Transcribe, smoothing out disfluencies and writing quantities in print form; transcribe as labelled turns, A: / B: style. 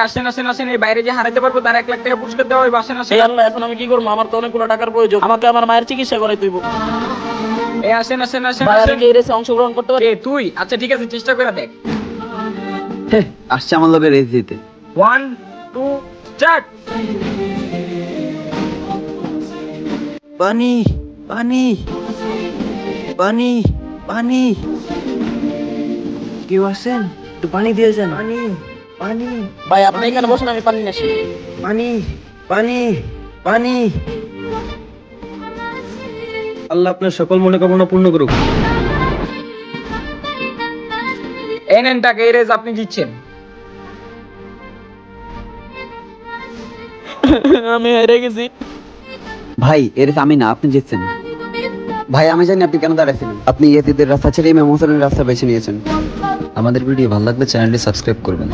A: আসেন আসেন আসেন, এই বাইরে যে হারাইতে পারবো তার 1 লাখ টাকা পুরস্কার দেওয়া হবে। আসেন আসেন।
B: এই আল্লাহ, এখন আমি কি করবো? আমার তো অনেকগুলো টাকার প্রয়োজন, আমাকে আমার মায়ের চিকিৎসা করাই তুইব।
A: আসেন আসেন আসেন
B: ভাই, আমি
A: আসেন।
B: কি এই রেসে অংশগ্রহণ করতে পারি?
A: তুই আচ্ছা ঠিক আছে, চেষ্টা করে দেখ।
C: আসছে আমার লোকের রেস দিতে।
A: 1 2 স্টার্ট।
C: পানি পানি পানি পানি, কেউ আছেন? একটু পানি দিয়েছেন। পানি পানি
B: ভাই, আপনি এখানে বসেন, আমি পানি নিয়ে আসি।
C: পানি পানি পানি। আল্লাহ আপনার সকল মনোকামনা পূর্ণ করুক।
A: এই নেন টাকা, এই রেস আপনি জিতছেন।
B: আমি হেরে গেছি।
C: ভাই এর আমি না, আপনি জিতছেন। ভাই আমি জানি আপনি কেন দাঁড়াইছিলেন, আপনি ইয়েতিদের রাস্তা ছেড়ে ইমাম হোসেনের রাস্তা বেছে নিয়েছেন। আমাদের ভিডিও ভালো লাগলে চ্যানেলটি সাবস্ক্রাইব করবেন।